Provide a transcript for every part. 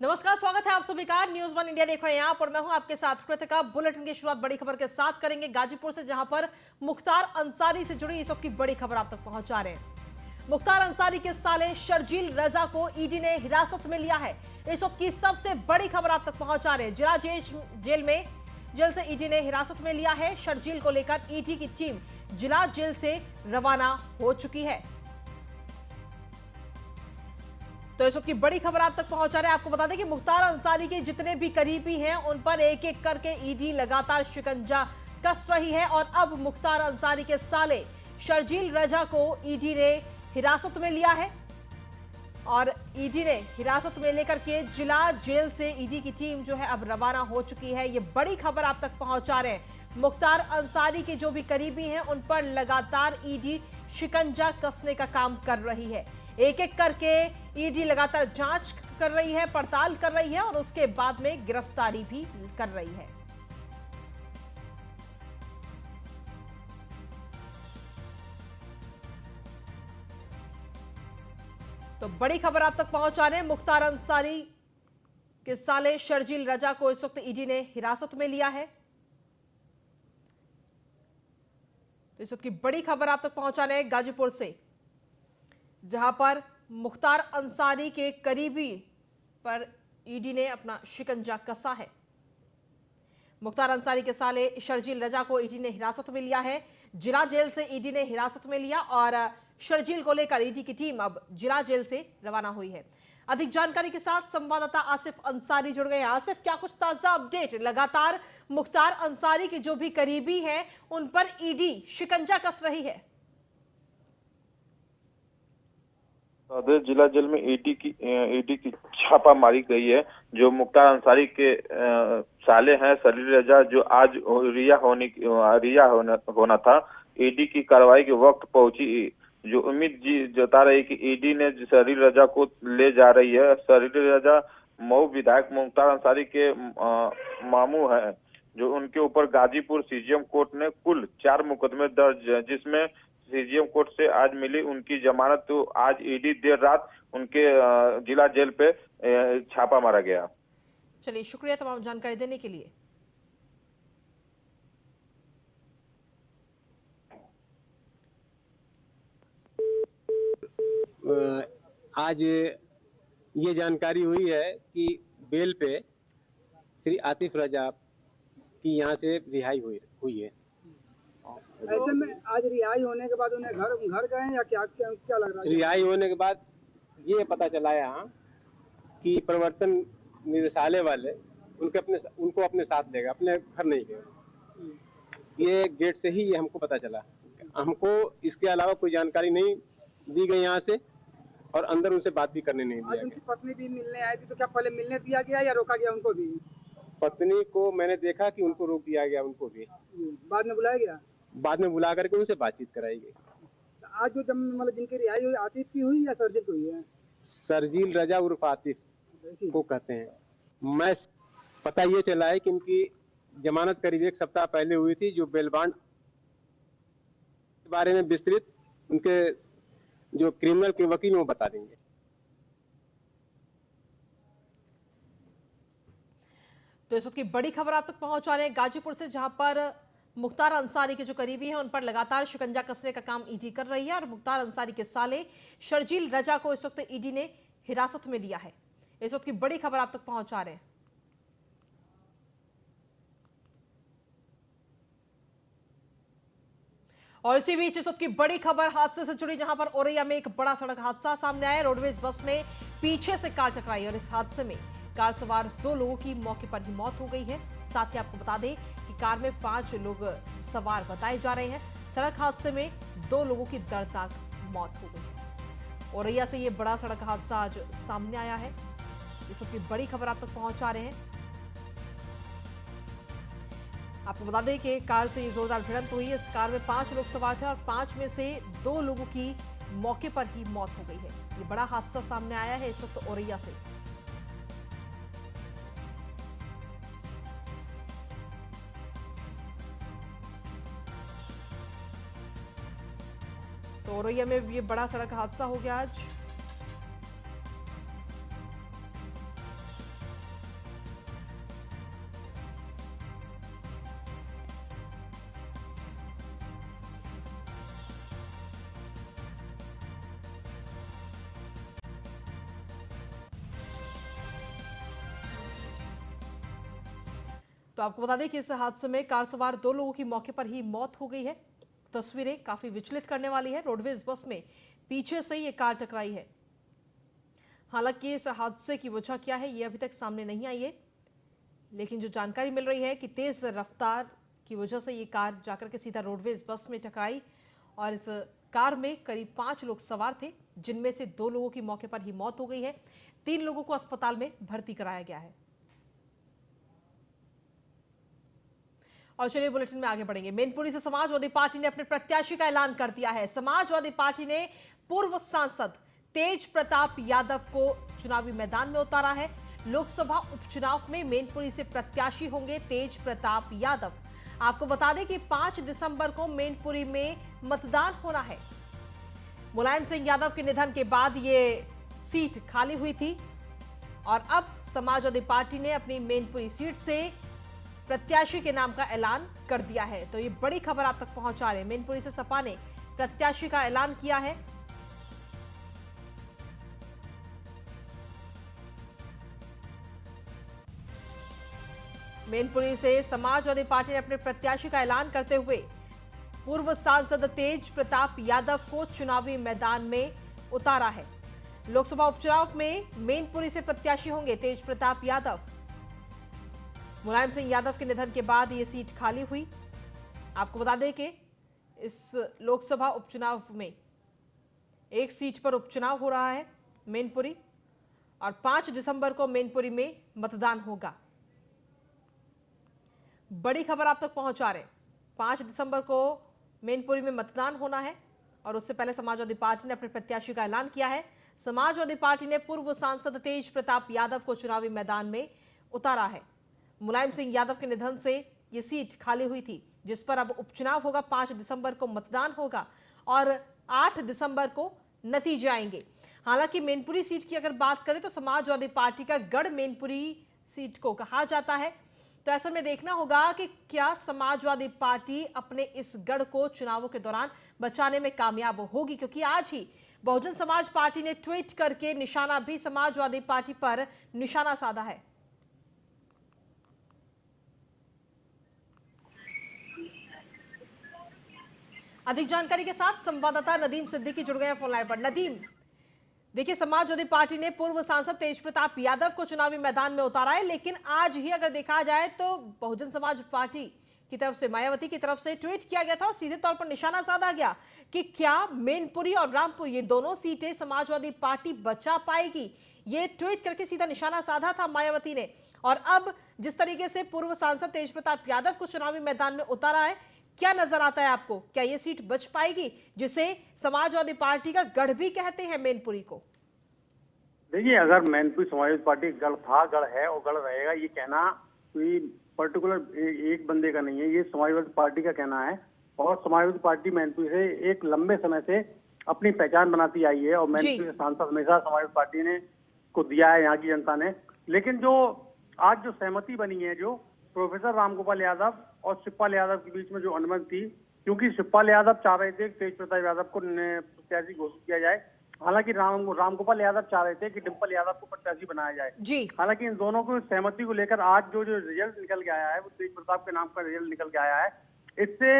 नमस्कार, स्वागत है आप सभी का। न्यूज़ वन इंडिया देख रहे हैं आप और मैं हूं आपके साथ कृतिका। बुलेटिन की शुरुआत बड़ी खबर के साथ करेंगे गाजीपुर से, जहां पर मुख्तार अंसारी से जुड़ी इस वक्त की बड़ी खबर आप तक पहुंचा रहे हैं। मुख्तार अंसारी के साले शर्जील रजा को ईडी ने हिरासत में लिया है। इस वक्त की सबसे बड़ी खबर आप तक पहुंचा रहे हैं। जिला जेल से ईडी ने हिरासत में लिया है। शर्जील को लेकर ईडी की टीम जिला जेल से रवाना हो चुकी है। तो इस वक्त की बड़ी खबर आप तक पहुंचा रहे हैं। आपको बता दें कि मुख्तार अंसारी के जितने भी करीबी हैं उन पर एक एक करके ईडी लगातार शिकंजा कस रही है और अब मुख्तार अंसारी के साले शर्जील रजा को ईडी ने हिरासत में लिया है और ईडी ने हिरासत में लेकर के जिला जेल से ईडी की टीम जो है अब रवाना हो चुकी है। ये बड़ी खबर आप तक पहुंचा रहे हैं। मुख्तार अंसारी के जो भी करीबी हैं उन पर लगातार ईडी शिकंजा कसने का काम कर रही है। एक एक करके ईडी लगातार जांच कर रही है, पड़ताल कर रही है और उसके बाद में गिरफ्तारी भी कर रही है। तो बड़ी खबर आप तक पहुंचा रहे हैं। मुख्तार अंसारी के साले शर्जील रजा को इस वक्त ईडी ने हिरासत में लिया है। तो इस वक्त की बड़ी खबर आप तक पहुंचा रहे हैं गाजीपुर से, जहां पर मुख्तार अंसारी के करीबी पर ईडी ने अपना शिकंजा कसा है। मुख्तार अंसारी के साले शर्जील रजा को ईडी ने हिरासत में लिया है। जिला जेल से ईडी ने हिरासत में लिया और शर्जील को लेकर ईडी की टीम अब जिला जेल से रवाना हुई है। अधिक जानकारी के साथ संवाददाता आसिफ अंसारी जुड़ गए हैं। आसिफ, क्या कुछ ताजा अपडेट? लगातार मुख्तार अंसारी के जो भी करीबी हैं उन पर ईडी शिकंजा कस रही है। जिला जेल में ईडी की छापा मारी गई है। जो मुख्तार अंसारी के साले हैं शर्जील रजा, जो आज रिया होना था, ईडी की कार्रवाई के वक्त पहुंची। जो उम्मीद जता रही कि ईडी ने शर्जील रजा को ले जा रही है। शर्जील रजा मऊ विधायक मुख्तार अंसारी के मामू हैं, जो उनके ऊपर गाजीपुर सीजीएम कोर्ट ने कुल 4 मुकदमे दर्ज है, जिसमें सीजीएम कोर्ट से आज मिली उनकी जमानत। तो आज ईडी देर रात उनके जिला जेल पे छापा मारा गया। चलिए, शुक्रिया तमाम जानकारी देने के लिए। आज ये जानकारी हुई है कि बेल पे श्री आतिफ रजा की यहाँ से रिहाई हुई है। ऐसे में आज रिहाई होने के बाद उन्हें घर गए या क्या लग रहा है? रिहाई होने के बाद ये पता चला यहाँ कि प्रवर्तन निदेशालय वाले उनको अपने साथ लेगा, अपने घर नहीं गए। ये गेट से ही ये हमको पता चला। हमको इसके अलावा कोई जानकारी नहीं दी गई यहाँ से और अंदर उनसे बात भी करने नहीं दिया गया। उनकी पत्नी भी मिलने आई थी, तो क्या पहले मिलने दिया गया या रोका गया उनको भी? पत्नी को मैंने देखा कि उनको रोक दिया गया, उनको भी बाद में बुलाया गया। बाद में बुला करके उनसे बातचीत कराई गई। आज जो मतलब जिनकी रिहाई हुई, आतिफ की हुई या शर्जील की हुई है? शर्जील रजा उर्फ आतिफ को कहते हैं। मैं पता ये चला है कि इनकी जमानत करीब 1 सप्ताह पहले हुई थी। जो बेल बॉन्ड के बारे में विस्तृत उनके जो क्रिमिनल के वकील वो बता देंगे। तो इस वक्त की बड़ी खबर आप तक पहुंचा रहे हैं गाजीपुर से, जहां पर मुख्तार अंसारी के जो करीबी हैं उन पर लगातार शिकंजा कसने का काम ईडी कर रही है और मुख्तार अंसारी के साले शर्जील रजा को इस वक्त ईडी ने हिरासत में लिया है। इस वक्त की बड़ी खबर आप तक पहुंचा रहे हैं। और इसी बीच इस वक्त की बड़ी खबर हादसे से जुड़ी, जहां पर औरैया में एक बड़ा सड़क हादसा सामने आया। रोडवेज बस में पीछे से कार टकराई और इस हादसे में कार सवार 2 लोगों की मौके पर ही मौत हो गई है। साथ ही आपको बता दें कि कार में 5 लोग सवार बताए जा रहे हैं। सड़क हादसे में 2 लोगों की दर्दनाक मौत हो गई है। औरैया से ये बड़ा सड़क हादसा आज सामने आया है। इस वक्त की बड़ी खबर आप तक पहुंचा रहे हैं। आपको बता दें कि कार से ये जोरदार भिड़ंत हुई। इस कार में 5 लोग सवार थे और 5 में से 2 लोगों की मौके पर ही मौत हो गई है। ये बड़ा हादसा सामने आया है इस वक्त औरैया से। तो औरैया में ये बड़ा सड़क हादसा हो गया आज। तो आपको बता दें कि इस हादसे में कार सवार 2 लोगों की मौके पर ही मौत हो गई है। तस्वीरें काफी विचलित करने वाली है। रोडवेज बस में पीछे से ये कार टकराई है। हालांकि इस हादसे की वजह क्या है ये अभी तक सामने नहीं आई है, लेकिन जो जानकारी मिल रही है कि तेज रफ्तार की वजह से ये कार जाकर के सीधा रोडवेज बस में टकराई और इस कार में करीब 5 लोग सवार थे, जिनमें से 2 लोगों की मौके पर ही मौत हो गई है। 3 लोगों को अस्पताल में भर्ती कराया गया है। और चलिए बुलेटिन में आगे बढ़ेंगे। मैनपुरी से समाजवादी पार्टी ने अपने प्रत्याशी का ऐलान कर दिया है। समाजवादी पार्टी ने पूर्व सांसद तेज प्रताप यादव को चुनावी मैदान में उतारा है। लोकसभा उपचुनाव में मैनपुरी से प्रत्याशी होंगे तेज प्रताप यादव। आपको बता दें कि 5 दिसंबर को मैनपुरी में मतदान होना है। मुलायम सिंह यादव के निधन के बाद ये सीट खाली हुई थी और अब समाजवादी पार्टी ने अपनी मैनपुरी सीट से प्रत्याशी के नाम का ऐलान कर दिया है। तो ये बड़ी खबर आप तक पहुंचा रहे हैं। मैनपुरी से सपा ने प्रत्याशी का ऐलान किया है। मैनपुरी से समाजवादी पार्टी ने अपने प्रत्याशी का ऐलान करते हुए पूर्व सांसद तेज प्रताप यादव को चुनावी मैदान में उतारा है। लोकसभा उपचुनाव में मैनपुरी से प्रत्याशी होंगे तेज प्रताप यादव। मुलायम सिंह यादव के निधन के बाद ये सीट खाली हुई। आपको बता दें कि इस लोकसभा उपचुनाव में एक सीट पर उपचुनाव हो रहा है मैनपुरी, और 5 दिसंबर को मैनपुरी में मतदान होगा। बड़ी खबर आप तक पहुंचा रहे। 5 दिसंबर को मैनपुरी में मतदान होना है और उससे पहले समाजवादी पार्टी ने अपने प्रत्याशी का ऐलान किया है। समाजवादी पार्टी ने पूर्व सांसद तेज प्रताप यादव को चुनावी मैदान में उतारा है। मुलायम सिंह यादव के निधन से ये सीट खाली हुई थी, जिस पर अब उपचुनाव होगा। 5 दिसंबर को मतदान होगा और 8 दिसंबर को नतीजे आएंगे। हालांकि मैनपुरी सीट की अगर बात करें तो समाजवादी पार्टी का गढ़ मैनपुरी सीट को कहा जाता है। तो ऐसे में देखना होगा कि क्या समाजवादी पार्टी अपने इस गढ़ को चुनावों के दौरान बचाने में कामयाब होगी, क्योंकि आज ही बहुजन समाज पार्टी ने ट्वीट करके निशाना भी समाजवादी पार्टी पर निशाना साधा है। अधिक जानकारी के साथ संवाददाता नदीम सिद्दीकी जुड़ गए हैं फोन लाइन पर। नदीम, देखिए समाजवादी पार्टी ने पूर्व सांसद तेज प्रताप यादव को चुनावी मैदान में उतारा है, लेकिन आज ही अगर देखा जाए तो बहुजन समाज पार्टी की तरफ से मायावती की तरफ से ट्वीट किया गया था और सीधे तौर पर निशाना साधा गया कि क्या मैनपुरी और रामपुर ये दोनों सीटें समाजवादी पार्टी बचा पाएगी। ये ट्वीट करके सीधा निशाना साधा था मायावती ने। और अब जिस तरीके से पूर्व सांसद तेज प्रताप यादव को चुनावी मैदान में उतारा है, क्या नजर आता है आपको? क्या ये सीट बच पाएगी, जिसे समाजवादी पार्टी का गढ़ भी कहते हैं मैनपुरी को? देखिए, अगर मैनपुरी समाजवादी पार्टी गढ़ था, गढ़ है और गढ़ रहेगा, ये कहना कोई पर्टिकुलर एक बंदे का नहीं है, ये समाजवादी पार्टी का कहना है। और समाजवादी पार्टी मैनपुरी से एक लंबे समय से अपनी पहचान बनाती आई है और मैनपुरी के सांसद हमेशा समाजवादी पार्टी ने को दिया है यहाँ की जनता ने। लेकिन जो आज जो सहमति बनी है, जो प्रोफेसर रामगोपाल यादव और शिवपाल यादव के बीच में जो अनुमति थी, क्योंकि शिवपाल यादव चाह रहे थे तेज प्रताप यादव को प्रत्याशी घोषित किया जाए, हालांकि रामगोपाल यादव चाह रहे थे कि डिम्पल यादव को प्रत्याशी बनाया जाए जी। हालांकि इन दोनों को सहमति को लेकर आज जो रिजल्ट निकल के आया है वो तेज प्रताप के नाम का रिजल्ट निकल के आया है। इससे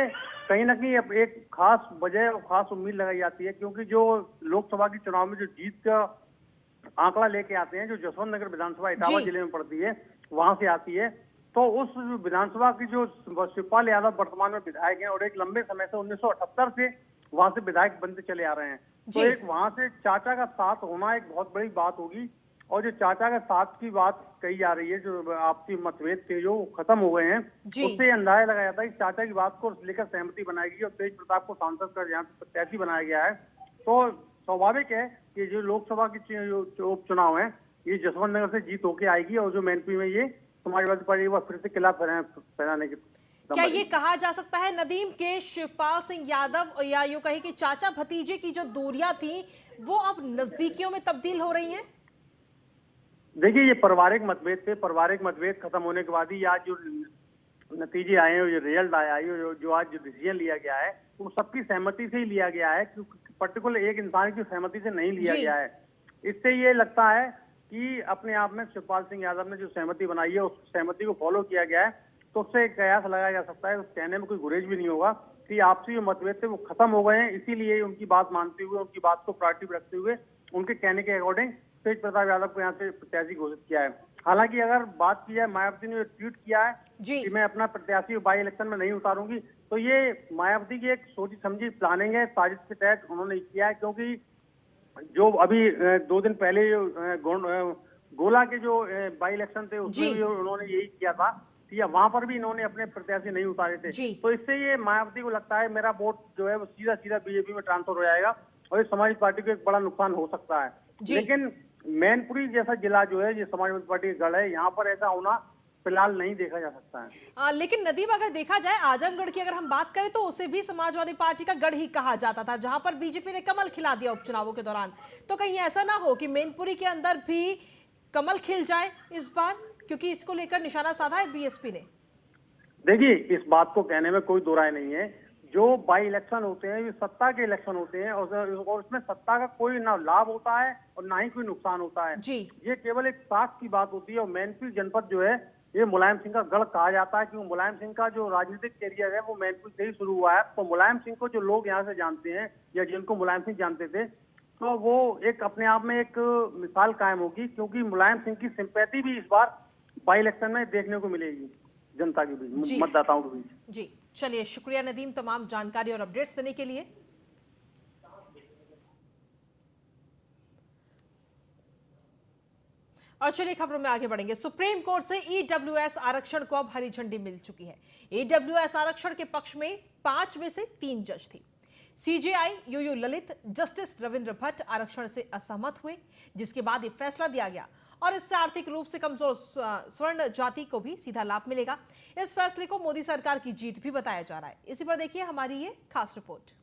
कहीं ना कहीं एक खास वजह और खास उम्मीद लगाई जाती है, क्योंकि जो लोकसभा के चुनाव में जो जीत का आंकड़ा लेके आते हैं, जो जसवंत नगर विधानसभा इटावा जिले में पड़ती है, वहां से आती है, तो उस विधानसभा की जो शिवपाल यादव वर्तमान में विधायक हैं और एक लंबे समय से 1978 से वहां से विधायक बनते चले आ रहे हैं, तो एक वहां से चाचा का साथ होना एक बहुत बड़ी बात होगी। और जो चाचा का साथ की बात कही जा रही है, जो आपसी मतभेद थे जो खत्म हो गए हैं, उससे अंदाजा लगाया जाता है कि चाचा की बात को लेकर सहमति बनाएगी और तेज प्रताप को सांसद कर यहाँ प्रत्याशी बनाया गया है। तो स्वाभाविक है कि जो लोकसभा की उपचुनाव है ये जसवंत नगर से जीत होके आएगी और जो मैनपुरी में ये समाजवादी पार्टी एक बार फिर से किला फहराने की। क्या ये कहा जा सकता है नदीम के शिवपाल सिंह यादव या यूं कहे कि चाचा भतीजे की जो दूरियां थी वो अब नजदीकियों में तब्दील हो रही हैं? देखिए, ये पारिवारिक मतभेद थे, पारिवारिक मतभेद खत्म होने के बाद ही आज जो नतीजे आए हैं, जो रिजल्ट आया है, जो आज जो डिसीजन लिया गया है वो सबकी सहमति से ही लिया गया है, क्योंकि पर्टिकुलर एक इंसान की सहमति से नहीं लिया गया है। इससे ये लगता है कि अपने आप में शिवपाल सिंह यादव ने जो सहमति बनाई है उस सहमति को फॉलो किया गया है तो उससे एक कयास लगाया जा सकता है, उस कहने में कोई गुरेज भी नहीं होगा कि आपसी जो मतभेद थे वो खत्म हो गए हैं। इसीलिए उनकी बात मानते हुए, उनकी बात को प्रायोरिटी में रखते हुए, उनके कहने के अकॉर्डिंग तेज प्रताप यादव को यहाँ से प्रत्याशी घोषित किया है। हालांकि अगर बात की जाए, मायावती ने ट्वीट किया है कि मैं अपना प्रत्याशी बाई इलेक्शन में नहीं उतारूंगी, तो ये मायावती की एक सोची समझी प्लानिंग है, साजिश के तहत उन्होंने किया है। क्योंकि जो अभी 2 दिन पहले गोला के जो बाई इलेक्शन थे उसमें भी उन्होंने यही किया था, या वहां पर भी इन्होंने अपने प्रत्याशी नहीं उतारे थे। तो इससे ये मायावती को लगता है मेरा वोट जो है वो सीधा सीधा बीजेपी में ट्रांसफर हो जाएगा और ये समाजवादी पार्टी को एक बड़ा नुकसान हो सकता है। लेकिन मैनपुरी जैसा जिला जो है, ये समाजवादी पार्टी का गढ़ है, यहाँ पर ऐसा होना फिलहाल नहीं देखा जा सकता है। लेकिन नदीम, अगर देखा जाए आजमगढ़ की अगर हम बात करें तो उसे भी समाजवादी पार्टी का गढ़ ही कहा जाता था, जहां पर बीजेपी ने कमल खिला दिया उपचुनावों के दौरान। तो कहीं ऐसा ना हो कि मैनपुरी के अंदर भी कमल खिल जाए इस बार, क्योंकि इसको लेकर निशाना साधा है बीएसपी ने। देखिए, इस बात को कहने में कोई दो राय नहीं है, जो बाई इलेक्शन होते हैं ये सत्ता के इलेक्शन होते हैं और उसमें सत्ता का कोई ना लाभ होता है और ना ही कोई नुकसान होता है। ये केवल एक साख की बात होती है। और मैनपुरी जनपद जो है ये मुलायम सिंह का गढ़ कहा जाता है, क्योंकि मुलायम सिंह का जो राजनीतिक कैरियर है वो मैनपुरी से ही शुरू हुआ है। तो मुलायम सिंह को जो लोग यहाँ से जानते हैं या जिनको मुलायम सिंह जानते थे, तो वो एक अपने आप में एक मिसाल कायम होगी, क्योंकि मुलायम सिंह की सिंपैथी भी इस बार बाई इलेक्शन में देखने को मिलेगी जनता के बीच, मतदाताओं के बीच। जी चलिए, शुक्रिया नदीम तमाम जानकारी और अपडेट्स देने के लिए। और चलिए खबरों में आगे बढ़ेंगे। सुप्रीम कोर्ट से ईडब्ल्यूएस आरक्षण को अब हरी झंडी मिल चुकी है। ईडब्ल्यूएस आरक्षण के पक्ष में 5 में से 3 जज थे। सीजेआई यूयू ललित, जस्टिस रविंद्र भट्ट आरक्षण से असहमत हुए, जिसके बाद ये फैसला दिया गया और इससे आर्थिक रूप से कमजोर स्वर्ण जाति को भी सीधा लाभ मिलेगा। इस फैसले को मोदी सरकार की जीत भी बताया जा रहा है। इसी पर देखिए हमारी ये खास रिपोर्ट।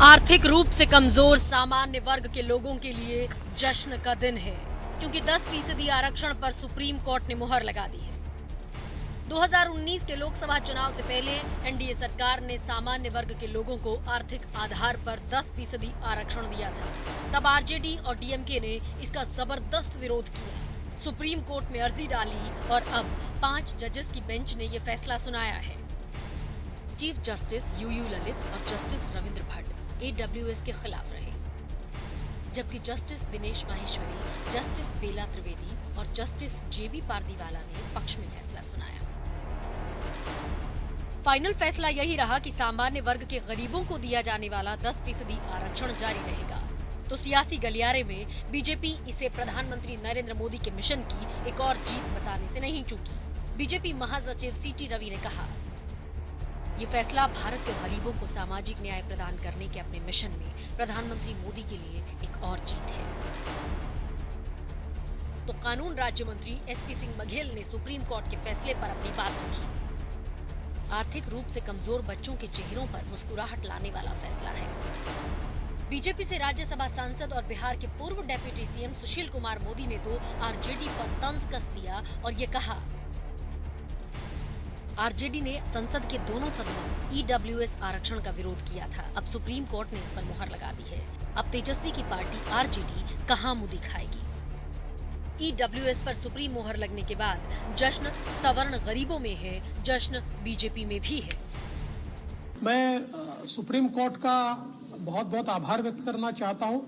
आर्थिक रूप से कमजोर सामान्य वर्ग के लोगों के लिए जश्न का दिन है, क्योंकि 10% आरक्षण पर सुप्रीम कोर्ट ने मुहर लगा दी है। 2019 के लोकसभा चुनाव से पहले एनडीए सरकार ने सामान्य वर्ग के लोगों को आर्थिक आधार पर 10% आरक्षण दिया था। तब आरजेडी और डीएमके ने इसका जबरदस्त विरोध किया, सुप्रीम कोर्ट में अर्जी डाली और अब 5 जजेस की बेंच ने यह फैसला सुनाया है। चीफ जस्टिस यूयू ललित और जस्टिस रविंद्र भट्ट एडब्ल्यूएस के खिलाफ रहे, जबकि जस्टिस दिनेश माहेश्वरी, जस्टिस बेला त्रिवेदी और जस्टिस जेबी पारदीवाला ने पक्ष में फैसला सुनाया। फाइनल फैसला यही रहा कि सामान्य वर्ग के गरीबों को दिया जाने वाला 10% आरक्षण जारी रहेगा। तो सियासी गलियारे में बीजेपी इसे प्रधानमंत्री नरेंद्र मोदी के मिशन की एक और जीत बताने से नहीं चूकी। बीजेपी महासचिव सीटी रवि ने कहा, ये फैसला भारत के गरीबों को सामाजिक न्याय प्रदान करने के अपने मिशन में प्रधानमंत्री मोदी के लिए एक और जीत है। तो कानून राज्य मंत्री एसपी सिंह बघेल ने सुप्रीम कोर्ट के फैसले पर अपनी बात रखी। आर्थिक रूप से कमजोर बच्चों के चेहरों पर मुस्कुराहट लाने वाला फैसला है। बीजेपी से राज्यसभा सांसद और बिहार के पूर्व डेप्यूटी सीएम सुशील कुमार मोदी ने तो आरजेडी पर तंज कस दिया और ये कहा, आरजेडी ने संसद के दोनों सदनों में ईडब्ल्यूएस आरक्षण का विरोध किया था। अब सुप्रीम कोर्ट ने इस पर मुहर लगा दी है। अब तेजस्वी की पार्टी आरजेडी कहां मुंह दिखाएगी। ईडब्ल्यूएस पर सुप्रीम मुहर लगने के बाद जश्न सवर्ण गरीबों में है, जश्न बीजेपी में भी है। मैं सुप्रीम कोर्ट का बहुत बहुत आभार व्यक्त करना चाहता हूं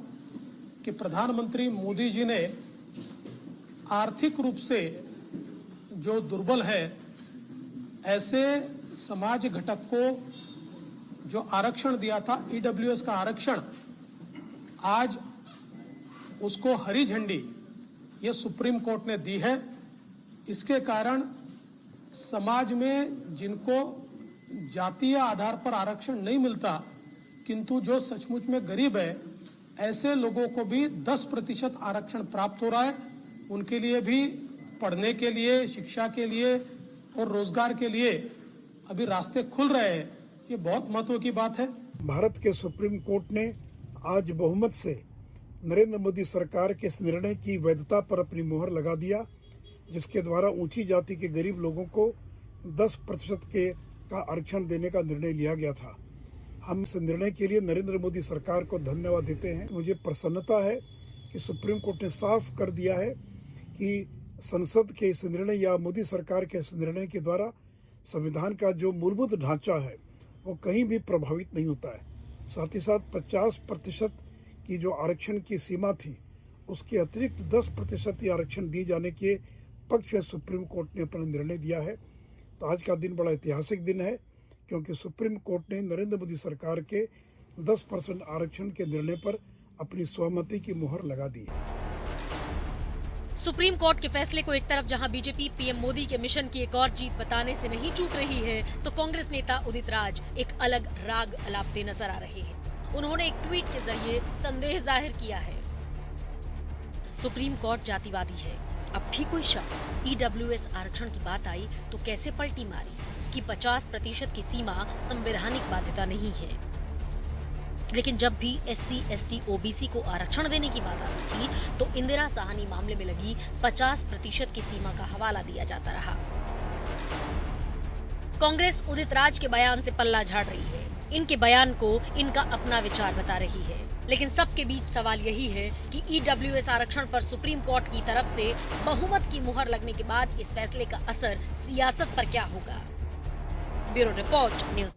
कि प्रधानमंत्री मोदी जी ने आर्थिक रूप से जो दुर्बल है ऐसे समाज घटक को जो आरक्षण दिया था, ईडब्ल्यूएस का आरक्षण, आज उसको हरी झंडी ये सुप्रीम कोर्ट ने दी है। इसके कारण समाज में जिनको जातीय आधार पर आरक्षण नहीं मिलता, किंतु जो सचमुच में गरीब है, ऐसे लोगों को भी 10% आरक्षण प्राप्त हो रहा है। उनके लिए भी पढ़ने के लिए, शिक्षा के लिए और रोजगार के लिए अभी रास्ते खुल रहे हैं। ये बहुत महत्व की बात है। भारत के सुप्रीम कोर्ट ने आज बहुमत से नरेंद्र मोदी सरकार के इस निर्णय की वैधता पर अपनी मुहर लगा दिया, जिसके द्वारा ऊंची जाति के गरीब लोगों को 10% का आरक्षण देने का निर्णय लिया गया था। हम इस निर्णय के लिए नरेंद्र मोदी सरकार को धन्यवाद देते हैं। मुझे प्रसन्नता है कि सुप्रीम कोर्ट ने साफ कर दिया है कि संसद के इस निर्णय या मोदी सरकार के इस निर्णय के द्वारा संविधान का जो मूलभूत ढांचा है वो कहीं भी प्रभावित नहीं होता है। साथ ही साथ 50% की जो आरक्षण की सीमा थी उसके अतिरिक्त 10% आरक्षण दिए जाने के पक्ष में सुप्रीम कोर्ट ने अपना निर्णय दिया है। तो आज का दिन बड़ा ऐतिहासिक दिन है क्योंकि सुप्रीम कोर्ट ने नरेंद्र मोदी सरकार के 10% आरक्षण के निर्णय पर अपनी सहमति की मुहर लगा दी है। सुप्रीम कोर्ट के फैसले को एक तरफ जहां बीजेपी पीएम मोदी के मिशन की एक और जीत बताने से नहीं चूक रही है, तो कांग्रेस नेता उदित राज एक अलग राग अलापते नजर आ रहे हैं। उन्होंने एक ट्वीट के जरिए संदेह जाहिर किया है। सुप्रीम कोर्ट जातिवादी है। अब भी कोई शक ईडब्ल्यूएस आरक्षण की बात आई तो कैसे पलटी मारी कि 50% की सीमा संवैधानिक बाध्यता नहीं है। लेकिन जब भी SC, ST, OBC को आरक्षण देने की बात आती थी तो इंदिरा साहनी मामले में लगी 50% की सीमा का हवाला दिया जाता रहा। कांग्रेस उदित राज के बयान से पल्ला झाड़ रही है। इनके बयान को इनका अपना विचार बता रही है। लेकिन सबके बीच सवाल यही है कि ईडब्ल्यूएस आरक्षण पर सुप्रीम कोर्ट की तरफ से बहुमत की मुहर लगने के बाद इस फैसले का असर सियासत पर क्या होगा। Bureau report, news.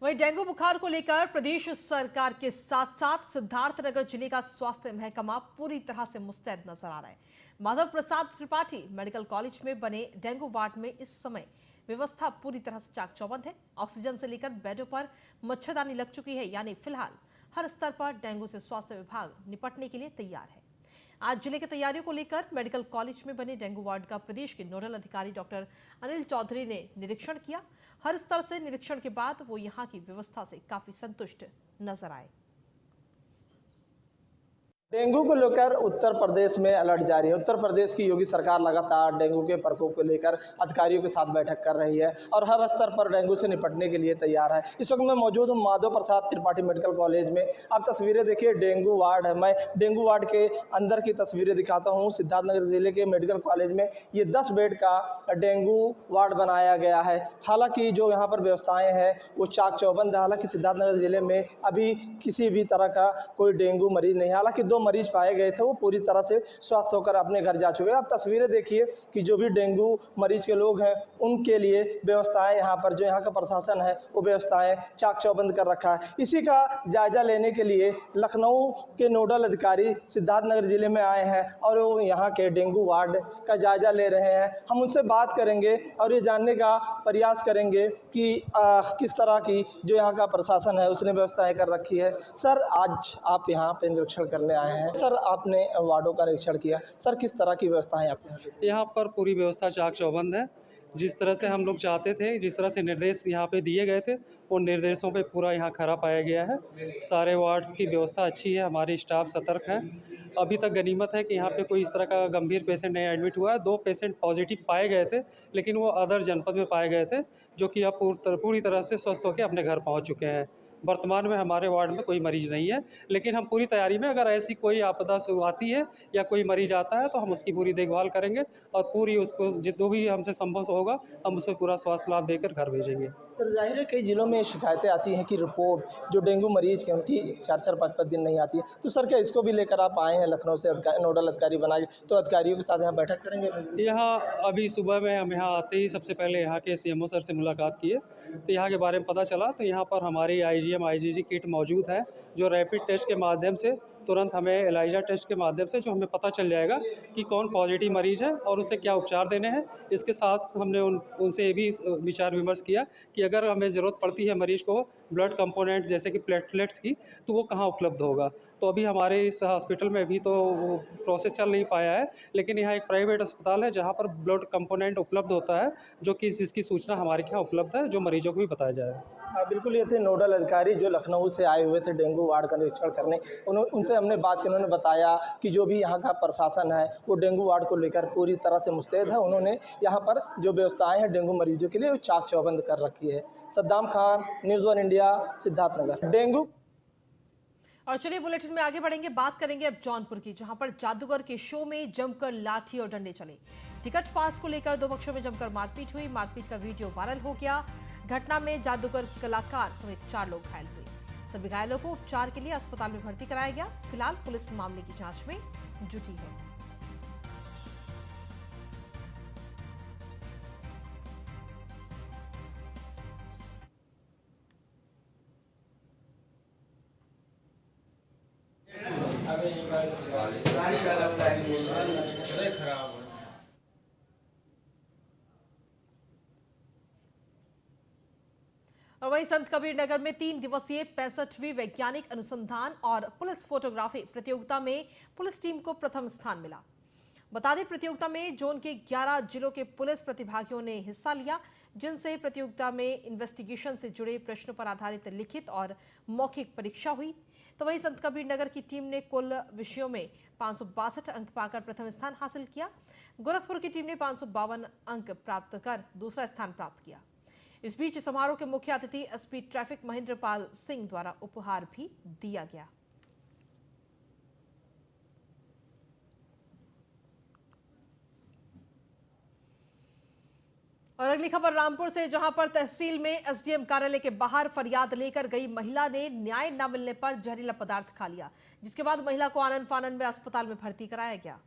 वहीं डेंगू बुखार को लेकर प्रदेश सरकार के साथ साथ सिद्धार्थनगर जिले का स्वास्थ्य महकमा पूरी तरह से मुस्तैद नजर आ रहा है। माधव प्रसाद त्रिपाठी मेडिकल कॉलेज में बने डेंगू वार्ड में इस समय व्यवस्था पूरी तरह से चाक चौबंद है। ऑक्सीजन से लेकर बेडों पर मच्छरदानी लग चुकी है, यानी फिलहाल हर स्तर पर डेंगू से स्वास्थ्य विभाग निपटने के लिए तैयार है। आज जिले की तैयारियों को लेकर मेडिकल कॉलेज में बने डेंगू वार्ड का प्रदेश के नोडल अधिकारी डॉक्टर अनिल चौधरी ने निरीक्षण किया। हर स्तर से निरीक्षण के बाद वो यहां की व्यवस्था से काफी संतुष्ट नजर आए। डेंगू को लेकर उत्तर प्रदेश में अलर्ट जारी है। उत्तर प्रदेश की योगी सरकार लगातार डेंगू के प्रकोप को लेकर अधिकारियों के साथ बैठक कर रही है और हर स्तर पर डेंगू से निपटने के लिए तैयार है। इस वक्त मैं मौजूद हूँ माधव प्रसाद त्रिपाठी मेडिकल कॉलेज में। आप तस्वीरें देखिए, डेंगू वार्ड है। मैं डेंगू वार्ड के अंदर की तस्वीरें दिखाता हूँ। सिद्धार्थनगर जिले के मेडिकल कॉलेज में ये 10 बेड का डेंगू वार्ड बनाया गया है। हालांकि जो यहाँ पर व्यवस्थाएं हैं वो चाक चौबंद है। हालांकि सिद्धार्थनगर जिले में अभी किसी भी तरह का कोई डेंगू मरीज नहीं है। हालांकि 2 मरीज पाए गए थे, वो पूरी तरह से स्वस्थ होकर अपने घर जा चुके हैं। आप तस्वीरें देखिए कि जो भी डेंगू मरीज के लोग हैं उनके लिए व्यवस्थाएं यहाँ पर, जो यहाँ का प्रशासन है वो व्यवस्थाएं चाक चौबंद कर रखा है। इसी का जायजा लेने के लिए लखनऊ के नोडल अधिकारी सिद्धार्थनगर जिले में आए हैं और वो यहाँ के डेंगू वार्ड का जायजा ले रहे हैं। हम उनसे बात करेंगे और ये जानने का प्रयास करेंगे कि किस तरह की जो यहाँ का प्रशासन है उसने व्यवस्थाएं कर रखी है। सर, आज आप यहाँ पे निरीक्षण करने आए हैं। सर, आपने वार्डों का निरीक्षण किया। सर, किस तरह की व्यवस्था है आपके यहाँ पर? पूरी व्यवस्था चाक चौबंद है। जिस तरह से हम लोग चाहते थे, जिस तरह से निर्देश यहाँ पे दिए गए थे, उन निर्देशों पे पूरा यहाँ खरा पाया गया है। सारे वार्ड्स की व्यवस्था अच्छी है, हमारी स्टाफ सतर्क है। अभी तक गनीमत है कि यहाँ पे कोई इस तरह का गंभीर पेशेंट नहीं एडमिट हुआ है। 2 पेशेंट पॉजिटिव पाए गए थे, लेकिन वो अदर जनपद में पाए गए थे, जो कि अब पूरी तरह से स्वस्थ होकर अपने घर पहुँच चुके हैं। वर्तमान में हमारे वार्ड में कोई मरीज नहीं है, लेकिन हम पूरी तैयारी में, अगर ऐसी कोई आपदा आती है या कोई मरीज आता है तो हम उसकी पूरी देखभाल करेंगे और पूरी उसको जो भी हमसे संभव होगा हम उसे पूरा स्वास्थ्य लाभ देकर घर भेजेंगे। सर, जाहिर है कई जिलों में शिकायतें आती हैं कि रिपोर्ट जो डेंगू मरीज की उनकी 4-4, 5-5 दिन नहीं आती है, तो सर क्या इसको भी लेकर आप आए हैं लखनऊ से नोडल अधिकारी बना के, तो अधिकारियों के साथ यहाँ बैठक करेंगे? यहाँ अभी सुबह में हम यहाँ आते ही सबसे पहले यहाँ के CMO सर से मुलाकात किए, तो यहाँ के बारे में पता चला। तो यहाँ पर हमारी IgM IgG किट मौजूद है, जो रैपिड टेस्ट के माध्यम से तुरंत हमें एलाइजा टेस्ट के माध्यम से जो हमें पता चल जाएगा कि कौन पॉजिटिव मरीज है और उसे क्या उपचार देने हैं। इसके साथ हमने उनसे ये भी विचार विमर्श किया कि अगर हमें ज़रूरत पड़ती है मरीज को ब्लड कंपोनेंट जैसे कि प्लेटलेट्स की, तो वो कहाँ उपलब्ध होगा। तो अभी हमारे इस हॉस्पिटल में अभी तो वो प्रोसेस चल नहीं पाया है, लेकिन यहाँ एक प्राइवेट अस्पताल है जहाँ पर ब्लड कंपोनेंट उपलब्ध होता है, जो कि इसकी सूचना हमारे यहाँ उपलब्ध है, जो मरीजों को भी बताया जाए। बिल्कुल, ये थे नोडल अधिकारी जो लखनऊ से आए हुए थे डेंगू वार्ड का निरीक्षण करने। उनसे हमने बात की, उन्होंने बताया कि जो भी यहाँ का प्रशासन है वो डेंगू वार्ड को लेकर पूरी तरह से मुस्तैद है। उन्होंने यहाँ पर जो व्यवस्थाएं हैं डेंगू मरीजों के लिए वो चाक चौबंद कर रखी है। Saddam Khan, news 1 India, Siddharthnagar. Dengue. और चलिए बुलेटिन में आगे बढ़ेंगे, बात करेंगे अब जौनपुर की, जहां पर जादूगर के शो में जमकर लाठी और डंडे चले। टिकट पास को लेकर 2 पक्षों में जमकर मारपीट हुई। मारपीट का वीडियो वायरल हो गया। घटना में जादूगर कलाकार समेत 4 लोग घायल हुए। सभी घायलों को उपचार के लिए अस्पताल में भर्ती कराया गया। फिलहाल पुलिस मामले की जांच में जुटी है। और वहीं संत कबीर नगर में 3 दिवसीय 65वीं वैज्ञानिक अनुसंधान और पुलिस फोटोग्राफी प्रतियोगिता में पुलिस टीम को प्रथम स्थान मिला। बता दें, प्रतियोगिता में जोन के 11 जिलों के पुलिस प्रतिभागियों ने हिस्सा लिया, जिनसे प्रतियोगिता में इन्वेस्टिगेशन से जुड़े प्रश्नों पर आधारित लिखित और मौखिक परीक्षा हुई। तो वहीं संत कबीर नगर की टीम ने कुल विषयों में 562 अंक पाकर प्रथम स्थान हासिल किया। गोरखपुर की टीम ने 552 अंक प्राप्त कर दूसरा स्थान प्राप्त किया। इस बीच समारोह के मुख्य अतिथि एसपी ट्रैफिक महेंद्रपाल सिंह द्वारा उपहार भी दिया गया। और अगली खबर रामपुर से, जहां पर तहसील में एसडीएम कार्यालय के बाहर फरियाद लेकर गई महिला ने न्याय न मिलने पर जहरीला पदार्थ खा लिया, जिसके बाद महिला को आनन फानन में अस्पताल में भर्ती कराया गया।